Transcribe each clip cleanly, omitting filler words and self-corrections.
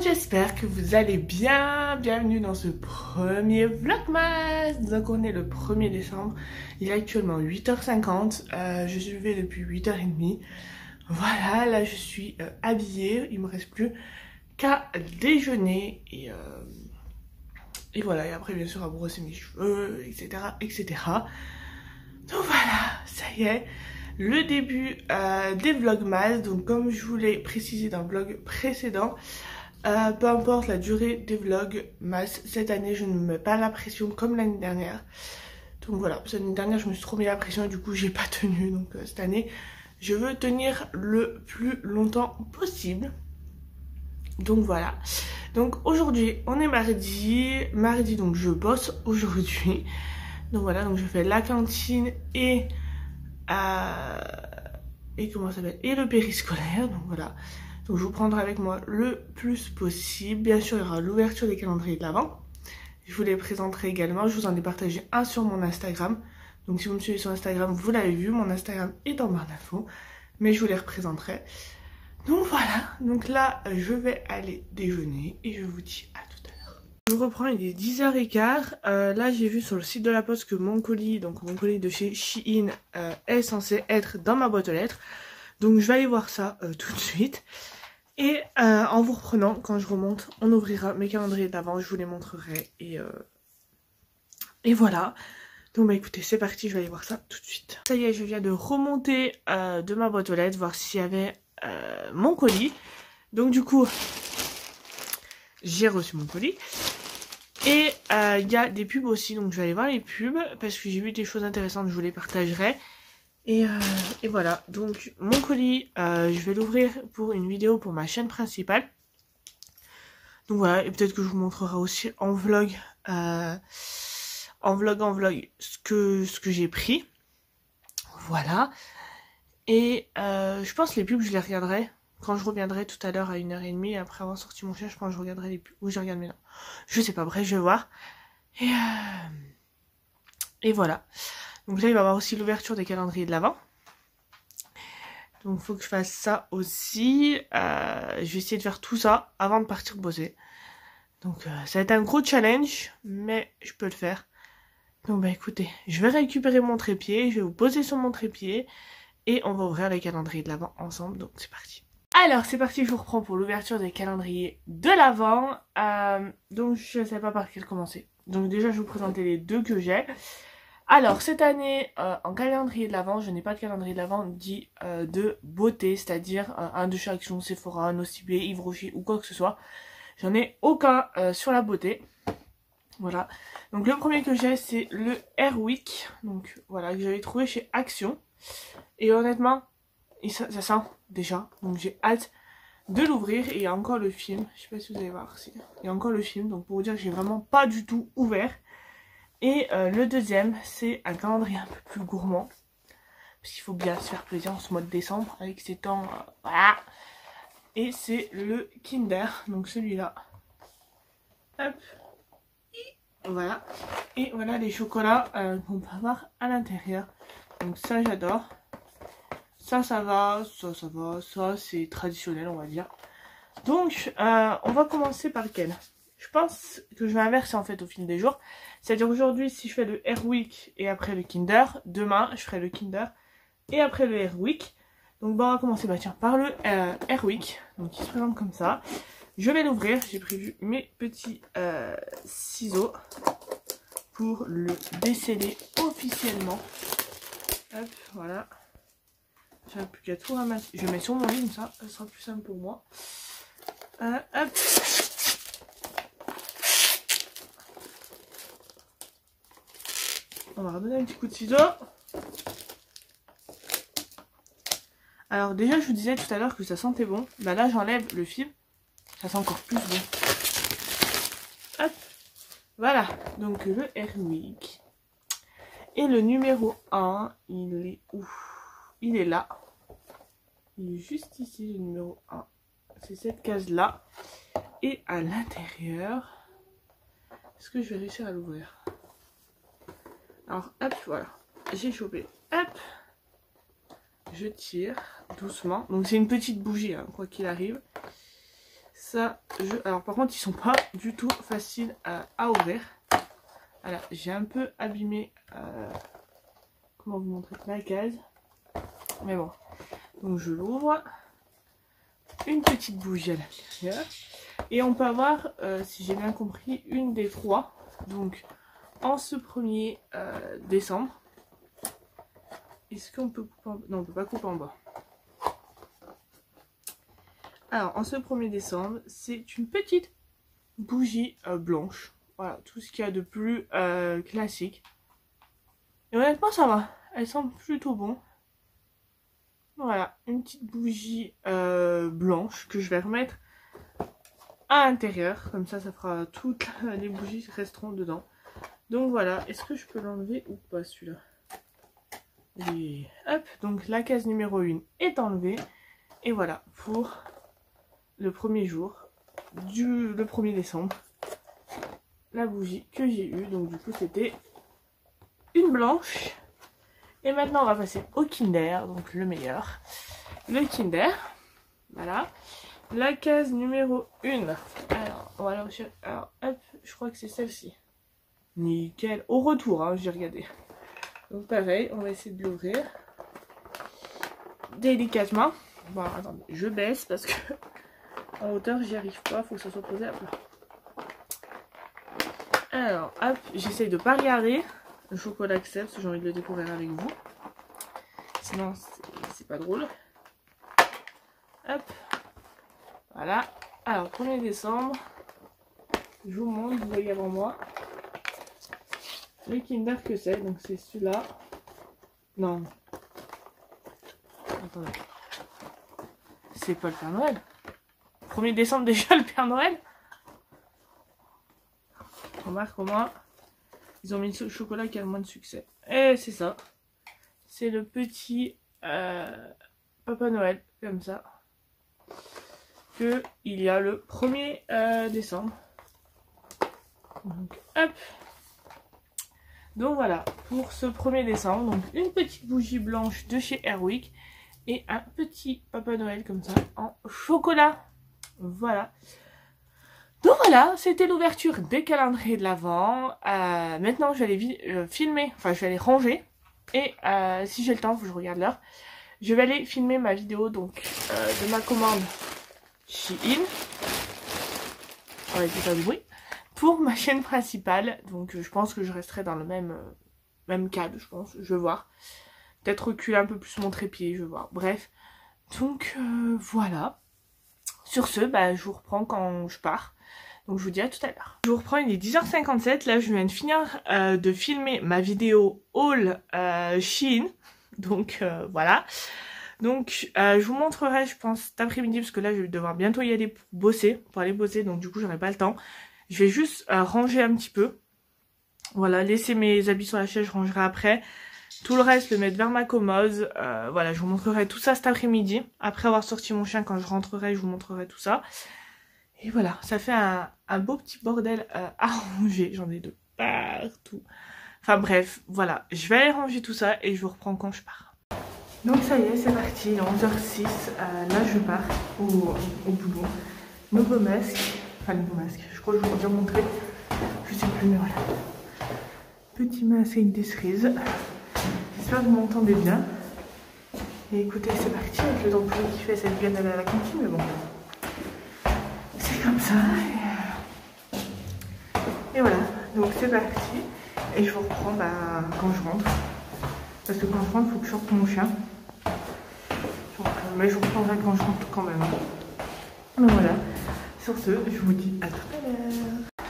j'espère que vous allez bien. Bienvenue dans ce premier vlogmas. Donc on est le 1er décembre. Il est actuellement 8h50. Je suis levée depuis 8h30. Voilà, là je suis habillée. Il me reste plus qu'à déjeuner. Et voilà, et après bien sûr à brosser mes cheveux, etc. etc. Donc voilà, ça y est. Le début des vlogmas. Donc comme je vous l'ai précisé dans le vlog précédent, peu importe la durée des vlogmas, cette année je ne me mets pas la pression comme l'année dernière. Donc voilà, l'année dernière je me suis trop mis la pression et du coup j'ai pas tenu. Donc cette année je veux tenir le plus longtemps possible. Donc voilà. Donc aujourd'hui on est mardi donc je bosse aujourd'hui. Donc voilà, donc je fais la cantine et comment ça s'appelle, et le périscolaire. Donc voilà, donc je vous prendrai avec moi le plus possible. Bien sûr il y aura l'ouverture des calendriers de l'Avent, je vous les présenterai également. Je vous en ai partagé un sur mon Instagram, donc si vous me suivez sur Instagram vous l'avez vu, mon Instagram est en barre d'infos, mais je vous les représenterai. Donc voilà, donc là je vais aller déjeuner et je vous dis à tout à l'heure. Je reprends, il est 10h15. Là j'ai vu sur le site de la poste que mon colis, donc mon colis de chez Shein, est censé être dans ma boîte aux lettres. Donc je vais aller voir ça tout de suite. Et en vous reprenant, quand je remonte, on ouvrira mes calendriers d'avant, je vous les montrerai. Et voilà. Donc bah écoutez, c'est parti, je vais aller voir ça tout de suite. Ça y est, je viens de remonter de ma boîte aux lettres, voir s'il y avait mon colis. Donc du coup, j'ai reçu mon colis. Et il y a des pubs aussi, donc je vais aller voir les pubs parce que j'ai vu des choses intéressantes, je vous les partagerai. Et voilà, donc mon colis, je vais l'ouvrir pour une vidéo pour ma chaîne principale. Donc voilà, et peut-être que je vous montrerai aussi en vlog, ce que j'ai pris. Voilà. Et je pense les pubs, je les regarderai quand je reviendrai tout à l'heure à 1h30 après avoir sorti mon chien. Je pense que je regarderai les pubs. Ou je regarde, mais non. Je sais pas, bref, je vais voir. Et voilà. Donc là, il va y avoir aussi l'ouverture des calendriers de l'Avent. Donc il faut que je fasse ça aussi. Je vais essayer de faire tout ça avant de partir bosser. Donc ça va être un gros challenge, mais je peux le faire. Donc bah écoutez, je vais récupérer mon trépied, je vais vous poser sur mon trépied et on va ouvrir les calendriers de l'Avent ensemble. Donc c'est parti. Alors c'est parti, je vous reprends pour l'ouverture des calendriers de l'Avent. Donc je ne sais pas par quel commencer. Donc déjà je vais vous présenter les deux que j'ai. Alors cette année en calendrier de l'Avent, je n'ai pas de calendrier de l'Avent dit de beauté, c'est-à-dire un de chez Action, Sephora, Nocibé, Yves Rocher ou quoi que ce soit. J'en ai aucun sur la beauté. Voilà. Donc le premier que j'ai c'est le Airwick. Donc voilà, que j'avais trouvé chez Action. Et honnêtement, ça sent déjà. Donc j'ai hâte de l'ouvrir. Et il y a encore le film. Je sais pas si vous allez voir. Il y a encore le film. Donc pour vous dire que j'ai vraiment pas du tout ouvert. Et le deuxième, c'est un calendrier un peu plus gourmand. Parce qu'il faut bien se faire plaisir en ce mois de décembre. Avec ces temps, voilà. Et c'est le Kinder. Donc celui-là. Hop. Voilà. Et voilà les chocolats qu'on peut avoir à l'intérieur. Donc ça j'adore. Ça va. Ça va. Ça c'est traditionnel on va dire. Donc on va commencer par lequel? Je pense que je vais inverser en fait au fil des jours. C'est-à-dire aujourd'hui si je fais le Airwick et après le Kinder, demain je ferai le Kinder et après le Airwick. Donc bon, on va commencer tiens, par le Airwick. Donc il se présente comme ça. Je vais l'ouvrir, j'ai prévu mes petits ciseaux pour le déceler officiellement. Hop, voilà. J'ai plus qu'à tout ramasser. Je mets sur mon lit comme ça sera plus simple pour moi. Hop. On va redonner un petit coup de ciseau. Alors déjà je vous disais tout à l'heure que ça sentait bon. Bah là j'enlève le fil. Ça sent encore plus bon. Hop. Voilà. Donc le Airwick. Et le numéro 1, il est où? Il est là. Il est juste ici le numéro 1. C'est cette case là. Et à l'intérieur, est-ce que je vais réussir à l'ouvrir? Alors hop, voilà. J'ai chopé. Hop. Je tire doucement. Donc c'est une petite bougie, hein, quoi qu'il arrive. ça, alors par contre ils sont pas du tout faciles à ouvrir. Voilà, j'ai un peu abîmé, comment vous montrer la case. Mais bon, donc je l'ouvre. Une petite bougie à l'intérieur. Et on peut avoir, si j'ai bien compris, une des trois. Donc en ce 1er décembre. Est-ce qu'on peut couper en bas? Non, on peut pas couper en bas. Alors, en ce 1er décembre, c'est une petite bougie blanche. Voilà, tout ce qu'il y a de plus classique. Et honnêtement, ça va. Elle semble plutôt bon. Voilà, une petite bougie blanche que je vais remettre à l'intérieur. Comme ça, ça fera toutes les bougies qui resteront dedans. Donc voilà, est-ce que je peux l'enlever ou pas celui-là? Et hop, donc la case numéro 1 est enlevée. Et voilà, pour le 1er jour, le 1er décembre, la bougie que j'ai eue. Donc du coup, c'était une blanche. Et maintenant, on va passer au Kinder, donc le meilleur. Le Kinder, voilà. La case numéro 1. Alors, voilà, alors hop, je crois que c'est celle-ci. Nickel. Au retour, hein, j'ai regardé. Donc pareil, on va essayer de l'ouvrir délicatement. Bon, attendez, je baisse parce que en hauteur, j'y arrive pas. Faut que ça soit posé à plat. Alors, hop, j'essaye de pas regarder. Le chocolat accepte, j'ai envie de le découvrir avec vous. Sinon, c'est pas drôle. Hop. Voilà. Alors, 1er décembre. Je vous montre, vous voyez avant moi. Le Kinder que c'est. Donc, c'est celui-là. Non. Attendez. C'est pas le Père Noël. 1er décembre déjà, le Père Noël. Remarque au moins. Ils ont mis le chocolat qui a le moins de succès. Et c'est ça. C'est le petit Papa Noël, comme ça. Que il y a le 1er décembre. Donc, hop. Donc voilà, pour ce 1er décembre. Donc une petite bougie blanche de chez Airwick. Et un petit Papa Noël comme ça, en chocolat. Voilà. Donc voilà, c'était l'ouverture des calendriers de l'Avent. Maintenant, je vais aller filmer, enfin, je vais aller ranger. Et si j'ai le temps, faut que je regarde l'heure. Je vais aller filmer ma vidéo donc de ma commande Shein. On va écouter du bruit. Pour ma chaîne principale. Donc je pense que je resterai dans le même cadre, je pense. Je vais voir. Peut-être reculer un peu plus mon trépied, je vais voir. Bref. Donc voilà. Sur ce, bah, je vous reprends quand je pars. Donc je vous dis à tout à l'heure. Je vous reprends, il est 10h57. Là, je viens de finir de filmer ma vidéo haul Shein. Donc voilà. Donc je vous montrerai, je pense, cet après-midi. Parce que là, je vais devoir bientôt y aller pour bosser. Pour aller bosser. Donc du coup, j'aurai pas le temps. Je vais juste ranger un petit peu. Voilà, laisser mes habits sur la chaise, je rangerai après. Tout le reste, le mettre vers ma commode. Voilà, je vous montrerai tout ça cet après-midi. Après avoir sorti mon chien, quand je rentrerai, je vous montrerai tout ça. Et voilà, ça fait un beau petit bordel à ranger. J'en ai de partout. Enfin bref, voilà. Je vais aller ranger tout ça et je vous reprends quand je pars. Donc ça y est, c'est parti. Il est 11h06. Là, je pars au boulot. Nouveau masque. Enfin, nouveau masque. Je crois que je vous ai déjà montré. Je sais plus, mais voilà. Petit masque avec des cerises. J'espère que vous m'entendez bien. Et écoutez, c'est parti. Avec le temps que je kiffe, ça va bien d'aller à la cantine, mais bon. C'est comme ça. Et voilà. Donc c'est parti. Et je vous reprends quand je rentre. Parce que quand je rentre, il faut que je sorte mon chien. Donc, mais je vous reprendrai quand je rentre quand même. Donc voilà. Sur ce, je vous dis à tout à l'heure.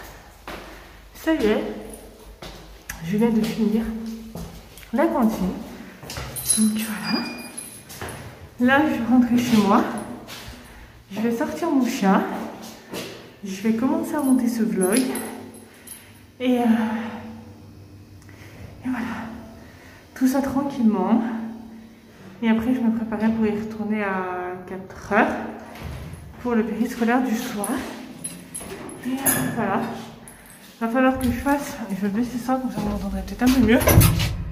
Ça y est. Je viens de finir la cantine. Donc voilà. Là, je vais rentrer chez moi. Je vais sortir mon chien. Je vais commencer à monter ce vlog. Et voilà. Tout ça tranquillement. Et après, je me préparais pour y retourner à 4h. Pour le périscolaire du soir. Et voilà. Il va falloir que je fasse. Je vais baisser ça, comme ça vous m'entendrez peut-être un peu mieux.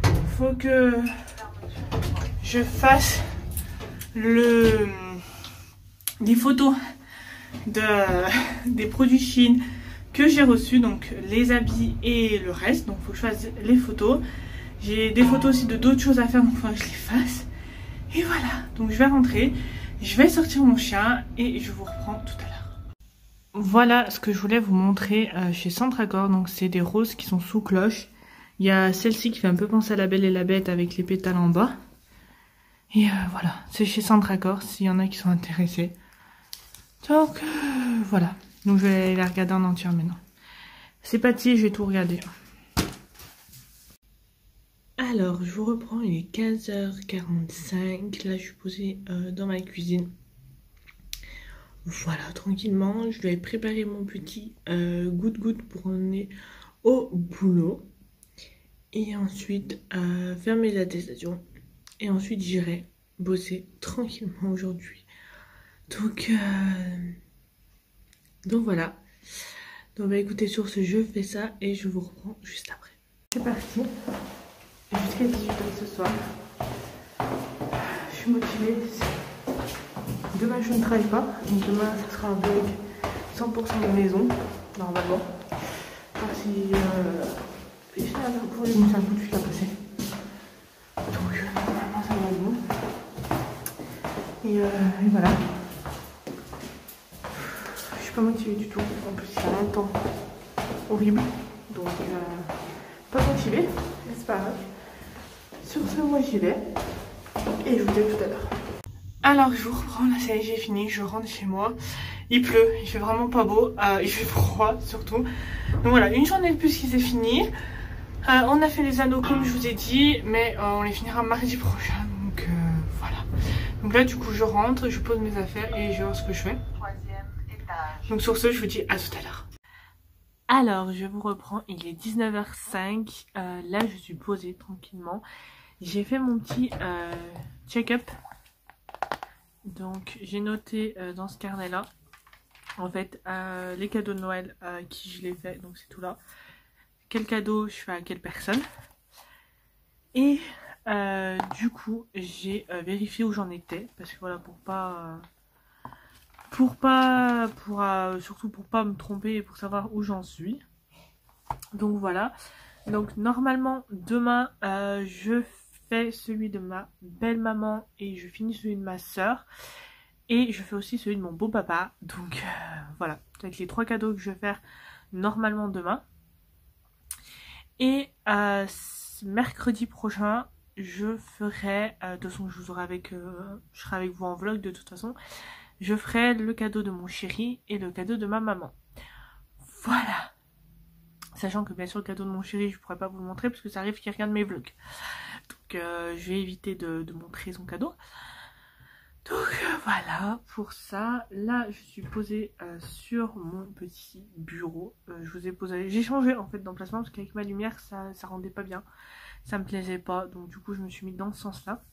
Il faut que je fasse les photos des produits Shein que j'ai reçus, donc les habits et le reste. Donc il faut que je fasse les photos. J'ai des photos aussi de d'autres choses à faire, donc il faut que je les fasse. Et voilà, donc je vais rentrer, je vais sortir mon chien et je vous reprends tout à l'heure. Voilà ce que je voulais vous montrer chez Centracor. Donc c'est des roses qui sont sous cloche. Il y a celle-ci qui fait un peu penser à La Belle et la Bête avec les pétales en bas. Et voilà, c'est chez Centracor s'il y en a qui sont intéressés. Donc voilà, donc je vais la regarder en entière maintenant. C'est parti, je vais tout regarder. Alors, je vous reprends, il est 15h45. Là, je suis posée dans ma cuisine. Voilà, tranquillement. Je vais préparer mon petit goutte-goutte pour emmener au boulot. Et ensuite, faire mes attestations. Et ensuite, j'irai bosser tranquillement aujourd'hui. Donc voilà. Donc, bah écoutez, sur ce, je fais ça et je vous reprends juste après. C'est parti. Jusqu'à 18h ce soir. Je suis motivée. Demain je ne travaille pas. Donc demain ça sera un vlog 100% de maison. Normalement. Voir si je fais un pour les un coup de fil à passer. Donc normalement ça va être bon. Et voilà. Je suis pas motivée du tout. En plus il y a un temps horrible. Donc pas motivée. Mais c'est pas grave. Sur ce, moi j'y vais et je vous dis tout à l'heure. Alors je vous reprends, là ça y est, j'ai fini, je rentre chez moi. Il pleut, il fait vraiment pas beau, il fait froid surtout. Donc voilà, une journée de plus qui s'est finie. On a fait les anneaux comme je vous ai dit, mais on les finira mardi prochain. Donc voilà. Donc là du coup je rentre, je pose mes affaires et je vois ce que je fais. Donc sur ce, je vous dis à tout à l'heure. Alors je vous reprends, il est 19h05. Là je suis posée tranquillement. J'ai fait mon petit check-up. Donc j'ai noté dans ce carnet là en fait les cadeaux de Noël à qui je les fais, donc c'est tout là. Quel cadeau je fais à quelle personne. Et du coup j'ai vérifié où j'en étais. Parce que voilà, surtout pour pas me tromper et pour savoir où j'en suis. Donc voilà. Donc normalement demain je fais celui de ma belle maman et je finis celui de ma soeur. Et je fais aussi celui de mon beau papa. Donc voilà, avec les 3 cadeaux que je vais faire normalement demain. Et mercredi prochain, je ferai, de toute façon je serai avec vous en vlog de toute façon. Je ferai le cadeau de mon chéri et le cadeau de ma maman. Voilà. Sachant que bien sûr le cadeau de mon chéri, je ne pourrais pas vous le montrer parce que ça arrive qu'il regarde mes vlogs. Donc je vais éviter de montrer son cadeau. Donc voilà pour ça. Là je suis posée sur mon petit bureau. Je vous ai posé. J'ai changé en fait d'emplacement parce qu'avec ma lumière ça rendait pas bien. Ça me plaisait pas. Donc du coup je me suis mis dans ce sens là.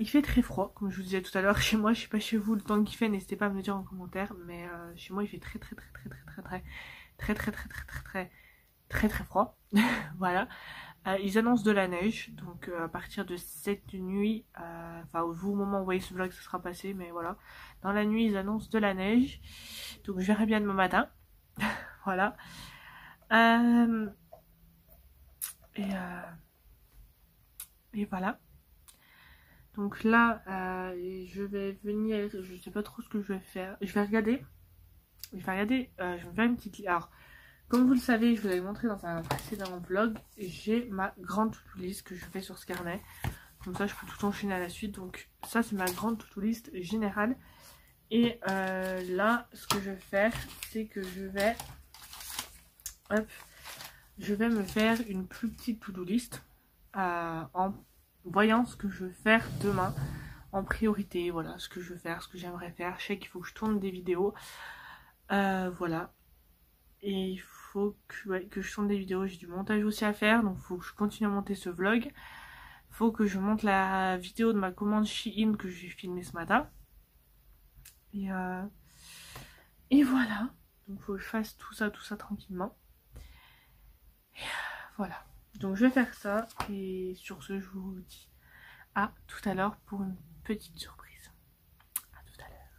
Il fait très froid comme je vous disais tout à l'heure chez moi. Je sais pas chez vous le temps qu'il fait, n'hésitez pas à me le dire en commentaire. Mais chez moi il fait très froid. Voilà. Ils annoncent de la neige, donc à partir de cette nuit, enfin au moment où vous voyez ce vlog ça sera passé, mais voilà, dans la nuit ils annoncent de la neige, donc je verrai bien demain matin. Voilà. Et voilà. Donc là je vais venir, je sais pas trop ce que je vais faire, je vais regarder, je vais me faire une petite liste. Alors comme vous le savez, je vous l'avais montré dans un précédent vlog, j'ai ma grande to-do list que je fais sur ce carnet. Comme ça, je peux tout enchaîner à la suite. Donc ça, c'est ma grande to-do list générale. Et là, ce que je vais faire, c'est que je vais me faire une plus petite to-do list en voyant ce que je veux faire demain en priorité. Voilà, ce que je veux faire, ce que j'aimerais faire. Je sais qu'il faut que je tourne des vidéos. Voilà. Et il faut que je tourne des vidéos, j'ai du montage aussi à faire, donc il faut que je continue à monter ce vlog. Il faut que je monte la vidéo de ma commande Shein que j'ai filmée ce matin. Et voilà, donc il faut que je fasse tout ça tranquillement. Et voilà, donc je vais faire ça et sur ce je vous dis à tout à l'heure pour une petite surprise. À tout à l'heure.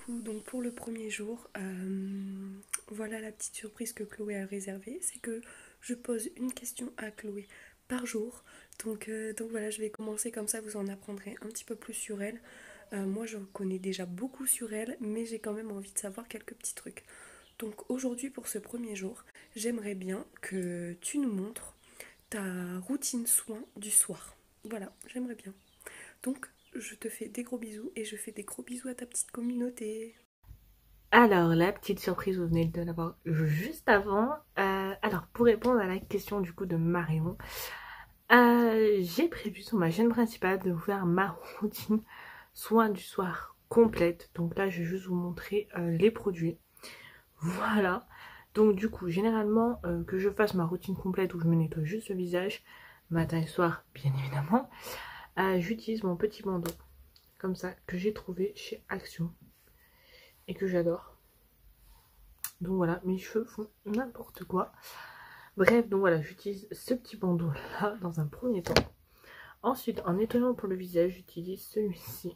coup, donc pour le premier jour, voilà la petite surprise que Chloé a réservée, c'est que je pose une question à Chloé par jour. Donc voilà, je vais commencer comme ça, vous en apprendrez un petit peu plus sur elle. Moi, je connais déjà beaucoup sur elle, mais j'ai quand même envie de savoir quelques petits trucs. Donc aujourd'hui, pour ce premier jour, j'aimerais bien que tu nous montres ta routine soin du soir. Voilà, j'aimerais bien. Donc, je te fais des gros bisous et je fais des gros bisous à ta petite communauté. Alors, la petite surprise, vous venez de l'avoir juste avant. Alors, pour répondre à la question du coup de Marion, j'ai prévu sur ma chaîne principale de vous faire ma routine soin du soir complète. Donc là, je vais juste vous montrer les produits. Voilà. Donc du coup, généralement, que je fasse ma routine complète où je me nettoie juste le visage, matin et soir, bien évidemment, j'utilise mon petit bandeau, comme ça, que j'ai trouvé chez Action et que j'adore. Donc voilà, mes cheveux font n'importe quoi. Bref, donc voilà, j'utilise ce petit bandeau là dans un premier temps. Ensuite, en nettoyant pour le visage, j'utilise celui-ci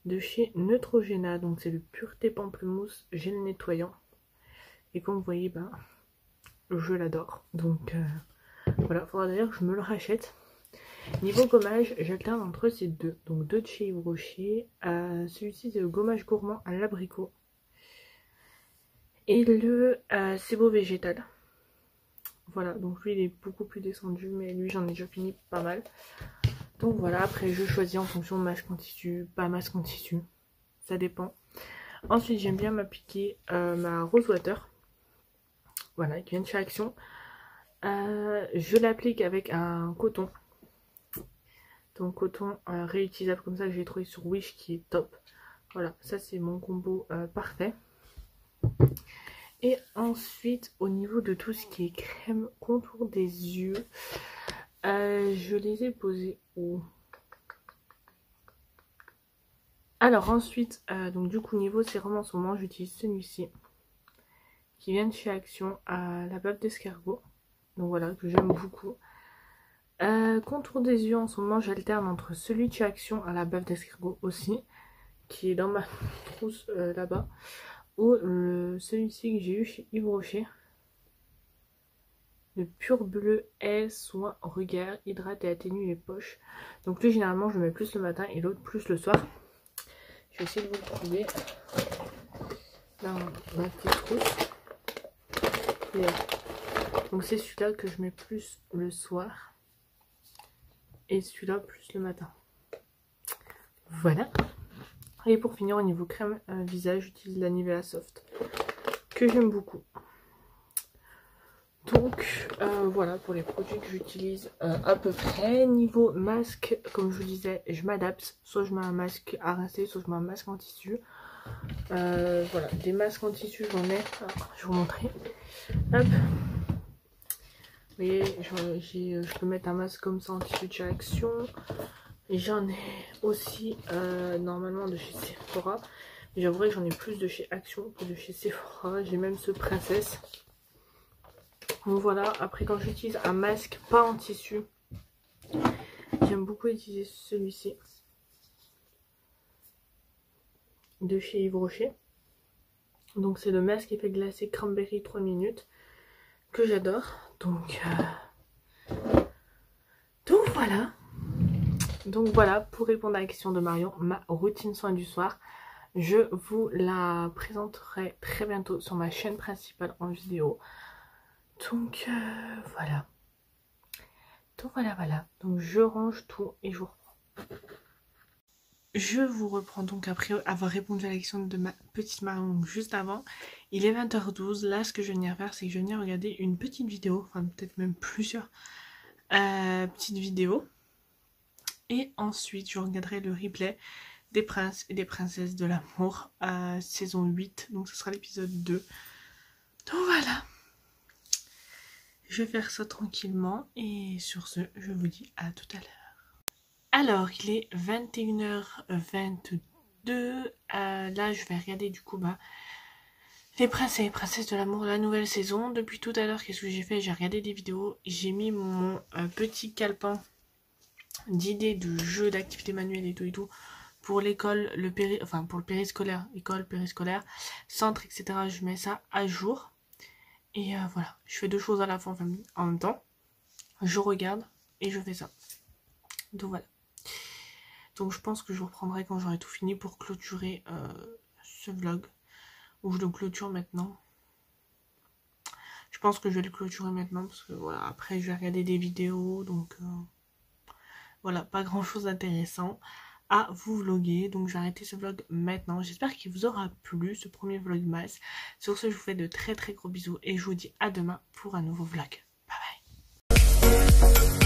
de chez Neutrogena. Donc c'est le Pureté Pamplemousse gel nettoyant. Et comme vous voyez, ben, je l'adore. Donc voilà, faudra d'ailleurs que je me le rachète. Niveau gommage, j'alterne entre ces deux. Donc deux de chez Yves Rocher. Celui-ci c'est le gommage gourmand à l'abricot. Et le Sebo végétal. Voilà, donc lui il est beaucoup plus descendu, mais lui j'en ai déjà fini pas mal. Donc voilà, après je choisis en fonction de masque en tissu, pas masque en tissu, ça dépend. Ensuite j'aime bien m'appliquer ma Rose Water, voilà, qui vient de chez Action. Je l'applique avec un coton. Donc coton réutilisable comme ça que j'ai trouvé sur Wish qui est top. Voilà, ça c'est mon combo parfait. Et ensuite au niveau de tout ce qui est crème contour des yeux, je les ai posés où? Alors ensuite, donc du coup niveau sérum en ce moment j'utilise celui-ci qui vient de chez Action à la bave d'escargot. Donc voilà, que j'aime beaucoup. Contour des yeux en ce moment j'alterne entre celui de chez Action à la bave d'escargot aussi, qui est dans ma trousse là-bas, ou celui-ci que j'ai eu chez Yves Rocher, le Pur Bleu S Soin Regard, hydrate et atténue les poches. Donc lui généralement je le mets plus le matin et l'autre plus le soir. Je vais essayer de vous le trouver dans ma petite trousse. Donc c'est celui-là que je mets plus le soir et celui-là plus le matin. Voilà. Et pour finir, au niveau crème visage, j'utilise la Nivea Soft que j'aime beaucoup. Donc voilà pour les produits que j'utilise à peu près. Niveau masque, comme je vous disais, je m'adapte. Soit je mets un masque à rincer, soit je mets un masque en tissu. Voilà, des masques en tissu j'en ai. Alors, je vais vous montrer. Hop. Vous voyez, je peux mettre un masque comme ça en tissu de chez Action. Et j'en ai aussi normalement de chez Sephora. Mais j'avouerai que j'en ai plus de chez Action que de chez Sephora. J'ai même ce Princesse. Donc voilà, après quand j'utilise un masque pas en tissu, j'aime beaucoup utiliser celui-ci. De chez Yves Rocher. Donc c'est le masque effet glacé cranberry 3 minutes. Que j'adore. Donc voilà. Donc voilà, pour répondre à la question de Marion, ma routine soin du soir, je vous la présenterai très bientôt sur ma chaîne principale en vidéo. Donc voilà. Donc voilà. Donc je range tout et je vous reprends. Je vous reprends donc après avoir répondu à la question de ma petite Marion juste avant. Il est 20h12. Là, ce que je viens de faire, c'est que je viens regarder une petite vidéo, enfin peut-être même plusieurs petites vidéos. Et ensuite, je regarderai le replay des princes et des princesses de l'amour, saison 8. Donc ce sera l'épisode 2. Donc voilà. Je vais faire ça tranquillement. Et sur ce, je vous dis à tout à l'heure. Alors, il est 21h22. Là, je vais regarder du coup les princes et les princesses de l'amour, la nouvelle saison. Depuis tout à l'heure, qu'est-ce que j'ai fait? J'ai regardé des vidéos. J'ai mis mon petit calepin d'idées de jeux, d'activités manuelles et tout pour l'école, pour le périscolaire, école, périscolaire, centre, etc. Je mets ça à jour. Et voilà, je fais deux choses à la fois en même temps. Je regarde et je fais ça. Donc voilà. Donc je pense que je reprendrai quand j'aurai tout fini pour clôturer ce vlog. Ou je le clôture maintenant. Je pense que je vais le clôturer maintenant parce que voilà, après je vais regarder des vidéos. Donc voilà, pas grand chose d'intéressant à vous vloguer. Donc je vais arrêter ce vlog maintenant. J'espère qu'il vous aura plu ce premier vlogmas. Sur ce, je vous fais de très très gros bisous et je vous dis à demain pour un nouveau vlog. Bye bye.